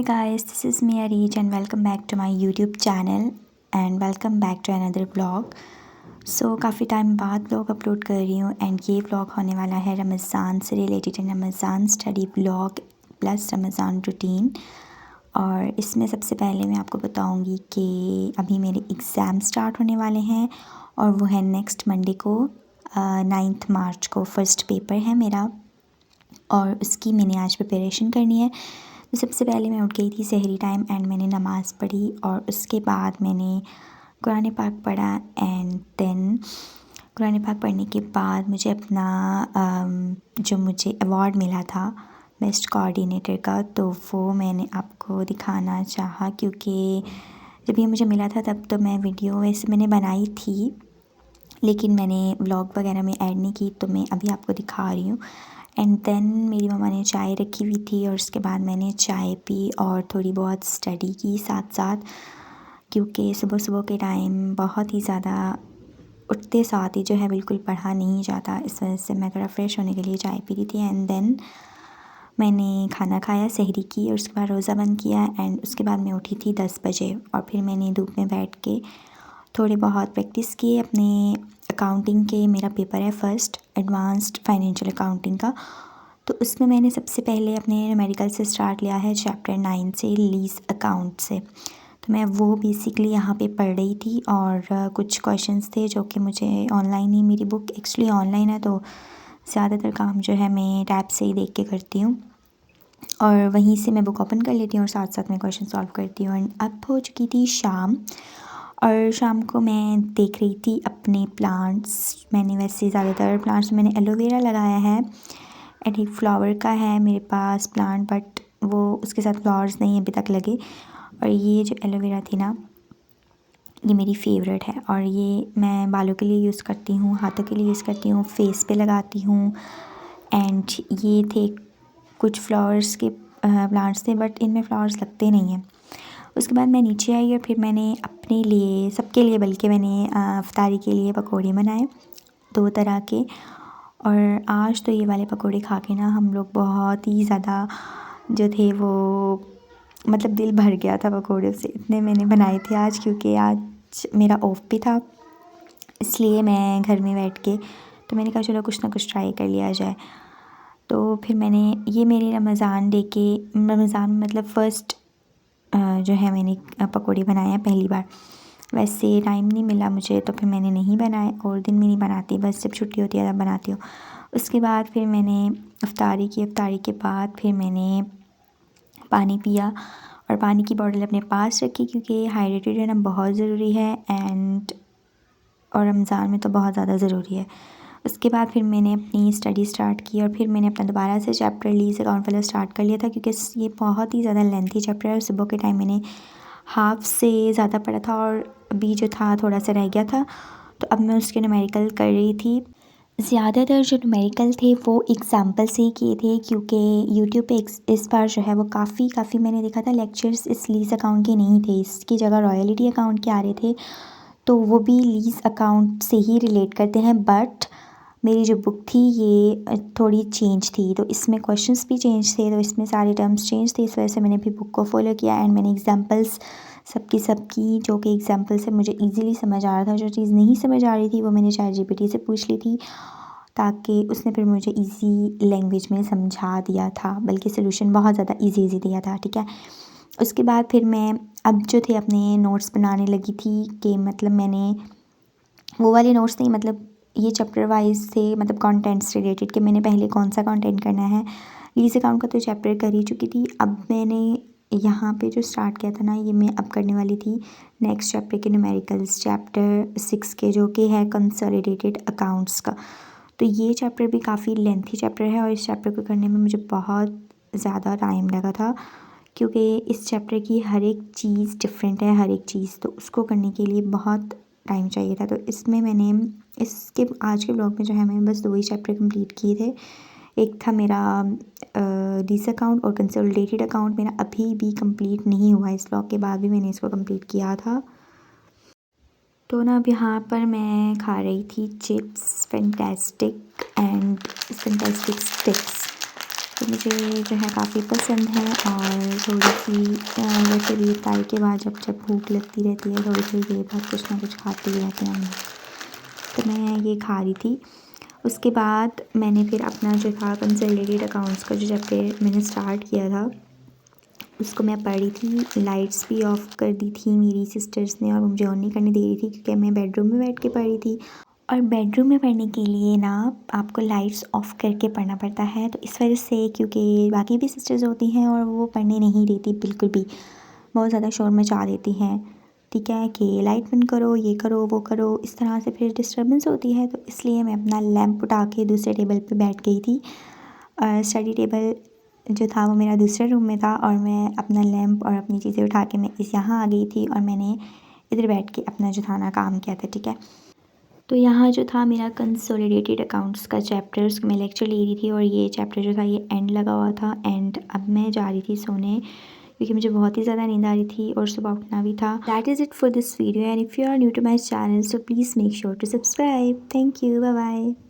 guys, this is me Areej and welcome back to my YouTube channel and welcome back to another vlog. So काफ़ी time बाद vlog upload कर रही हूँ and ये vlog होने वाला है रमज़ान से related Ramzan study vlog plus Ramzan routine. और इसमें सबसे पहले मैं आपको बताऊँगी कि अभी मेरे एग्ज़ाम स्टार्ट होने वाले हैं और वो है नेक्स्ट मंडे को 9 मार्च को फ़र्स्ट पेपर है मेरा और उसकी मैंने आज प्रिपरेशन करनी है। तो सबसे पहले मैं उठ गई थी सहरी टाइम एंड मैंने नमाज़ पढ़ी और उसके बाद मैंने कुरान पाक पढ़ा एंड देन कुरान पाक पढ़ने के बाद मुझे अपना जो मुझे अवार्ड मिला था बेस्ट कोऑर्डिनेटर का, तो वो मैंने आपको दिखाना चाहा क्योंकि जब ये मुझे मिला था तब तो मैं वीडियो वैसे मैंने बनाई थी लेकिन मैंने व्लॉग वगैरह में ऐड नहीं की, तो मैं अभी आपको दिखा रही हूँ। एंड देन मेरी मम्मा ने चाय रखी हुई थी और उसके बाद मैंने चाय पी और थोड़ी बहुत स्टडी की साथ साथ, क्योंकि सुबह सुबह के टाइम बहुत ही ज़्यादा उठते साथ ही जो है बिल्कुल पढ़ा नहीं जाता, इस वजह से मैं थोड़ा फ्रेश होने के लिए चाय पी रही थी। एंड देन मैंने खाना खाया सहरी की और उसके बाद रोज़ा बंद किया एंड उसके बाद मैं उठी थी 10 बजे और फिर मैंने धूप में बैठ के थोड़े बहुत प्रैक्टिस किए अपने अकाउंटिंग के। मेरा पेपर है फ़र्स्ट एडवांस्ड फाइनेंशियल अकाउंटिंग का, तो उसमें मैंने सबसे पहले अपने न्यूमेरिकल से स्टार्ट लिया है चैप्टर 9 से लीज़ अकाउंट से। तो मैं वो बेसिकली यहाँ पे पढ़ रही थी और कुछ क्वेश्चंस थे जो कि मुझे ऑनलाइन ही, मेरी बुक एक्चुअली ऑनलाइन है तो ज़्यादातर काम जो है मैं टैब से ही देख के करती हूँ और वहीं से मैं बुक ओपन कर लेती हूँ और साथ साथ मैं क्वेश्चन सॉल्व करती हूँ। एंड अब हो चुकी थी शाम और शाम को मैं देख रही थी अपने प्लांट्स। मैंने वैसे ज़्यादातर प्लांट्स में मैंने एलोवेरा लगाया है एंड एक फ्लावर का है मेरे पास प्लांट, बट वो उसके साथ फ्लावर्स नहीं अभी तक लगे। और ये जो एलोवेरा थी ना, ये मेरी फेवरेट है और ये मैं बालों के लिए यूज़ करती हूँ, हाथों के लिए यूज़ करती हूँ, फेस पे लगाती हूँ। एंड ये थे कुछ फ्लावर्स के प्लांट्स थे बट इनमें फ्लावर्स लगते नहीं हैं। उसके बाद मैं नीचे आई और फिर मैंने अपने लिए, सबके लिए बल्कि मैंने इफ्तारी के लिए पकौड़े बनाए 2 तरह के। और आज तो ये वाले पकौड़े खा के ना हम लोग बहुत ही ज़्यादा जो थे वो मतलब दिल भर गया था पकौड़े से, इतने मैंने बनाए थे आज, क्योंकि आज मेरा ऑफ भी था इसलिए मैं घर में बैठ के, तो मैंने कहा चलो कुछ ना कुछ ट्राई कर लिया जाए। तो फिर मैंने ये मेरे रमज़ान मतलब फ़र्स्ट जो है मैंने पकौड़े बनाए हैं पहली बार। वैसे टाइम नहीं मिला मुझे तो फिर मैंने नहीं बनाए और दिन में नहीं बनाती, बस जब छुट्टी होती है तब बनाती हूँ। उसके बाद फिर मैंने इफ्तारी की, इफ्तारी के बाद फिर मैंने पानी पिया और पानी की बॉटल अपने पास रखी क्योंकि हाइड्रेटेड रहना बहुत ज़रूरी है एंड और रमज़ान में तो बहुत ज़्यादा ज़रूरी है। उसके बाद फिर मैंने अपनी स्टडी स्टार्ट की और फिर मैंने अपना दोबारा से चैप्टर लीज़ अकाउंट वाला स्टार्ट कर लिया था क्योंकि ये बहुत ही ज़्यादा लेंथी चैप्टर है और सुबह के टाइम मैंने हाफ से ज़्यादा पढ़ा था और अभी जो था थोड़ा सा रह गया था, तो अब मैं उसके न्यूमेरिकल कर रही थी। ज़्यादातर जो न्यूमेरिकल थे वो एग्ज़ाम्पल से ही किए थे क्योंकि यूट्यूब पे इस बार जो है वो काफ़ी मैंने देखा था लेक्चर्स इस लीज़ अकाउंट के नहीं थे, इसकी जगह रॉयल्टी अकाउंट के आ रहे थे, तो वो भी लीज़ अकाउंट से ही रिलेट करते हैं। बट मेरी जो बुक थी ये थोड़ी चेंज थी, तो इसमें क्वेश्चंस भी चेंज थे, तो इसमें सारे टर्म्स चेंज थे, इस वजह से मैंने भी बुक को फॉलो किया एंड मैंने एग्ज़ाम्पल्स सबकी जो कि एग्ज़ाम्पल से मुझे इजीली समझ आ रहा था। जो चीज़ नहीं समझ आ रही थी वो मैंने ChatGPT से पूछ ली थी ताकि उसने फिर मुझे इजी लैंग्वेज में समझा दिया था, बल्कि सोल्यूशन बहुत ज़्यादा इजी दिया था। ठीक है, उसके बाद फिर मैं अब जो थे अपने नोट्स बनाने लगी थी कि मतलब मैंने वो वाले नोट्स नहीं, मतलब ये चैप्टर वाइज थे, मतलब कंटेंट्स रिलेटेड कि मैंने पहले कौन सा कंटेंट करना है। लीज़ अकाउंट का तो चैप्टर कर ही चुकी थी, अब मैंने यहाँ पे जो स्टार्ट किया था ना ये मैं अब करने वाली थी नेक्स्ट चैप्टर के न्यूमेरिकल्स चैप्टर 6 के, जो कि है कंसोलिडेटेड अकाउंट्स का। तो ये चैप्टर भी काफ़ी लेंथी चैप्टर है और इस चैप्टर को करने में मुझे बहुत ज़्यादा टाइम लगा था क्योंकि इस चैप्टर की हर एक चीज़ डिफरेंट है, हर एक चीज़, तो उसको करने के लिए बहुत टाइम चाहिए था। तो इसमें मैंने इसके आज के ब्लॉग में जो है मैंने बस 2 ही चैप्टर कंप्लीट किए थे। एक था मेरा लीज़ अकाउंट और कंसोलिडेटेड अकाउंट मेरा अभी भी कंप्लीट नहीं हुआ, इस ब्लॉग के बाद भी मैंने इसको कंप्लीट किया था। तो ना अब यहाँ पर मैं खा रही थी chips fantastic and fantastic sticks. तो मुझे जो है काफ़ी पसंद है। और थोड़ी सी वैसे भी इफ्तारी के बाद जब भूख लगती रहती है थोड़ी सी देर बाद कुछ ना कुछ खाते ही रहते हैं हम, तो मैं ये खा रही थी। उसके बाद मैंने फिर अपना जो था कंसोलिडेटेड अकाउंट्स का जो चैप्टर मैंने स्टार्ट किया था उसको मैं पढ़ रही थी। लाइट्स भी ऑफ़ कर दी थी मेरी सिस्टर्स ने और मुझे ऑन नहीं करने दे रही थी क्योंकि मैं बेडरूम में बैठ के पढ़ रही थी। और बेडरूम में पढ़ने के लिए ना आपको लाइट्स ऑफ़ करके पढ़ना पड़ता है, तो इस वजह से क्योंकि बाकी भी सिस्टर्स होती हैं और वो पढ़ने नहीं देती बिल्कुल भी, बहुत ज़्यादा शोर मचा देती हैं, ठीक है, कि लाइट बंद करो, ये करो, वो करो, इस तरह से फिर डिस्टर्बेंस होती है। तो इसलिए मैं अपना लैंप उठा के दूसरे टेबल पे बैठ गई थी। स्टडी टेबल जो था वो मेरा दूसरे रूम में था और मैं अपना लैंप और अपनी चीज़ें उठा के मैं यहाँ आ गई थी और मैंने इधर बैठ के अपना जो था ना काम किया था, ठीक है। तो यहाँ जो था मेरा कंसोलिडेटेड अकाउंट्स का चैप्टर, उसका मैं लेक्चर ले रही थी और ये चैप्टर जो था ये एंड लगा हुआ था। एंड अब मैं जा रही थी सोने क्योंकि मुझे बहुत ही ज़्यादा नींद आ रही थी और सुबह उठना भी था। That is it for this video and if you are new to my channel so please make sure to subscribe. Thank you, bye bye.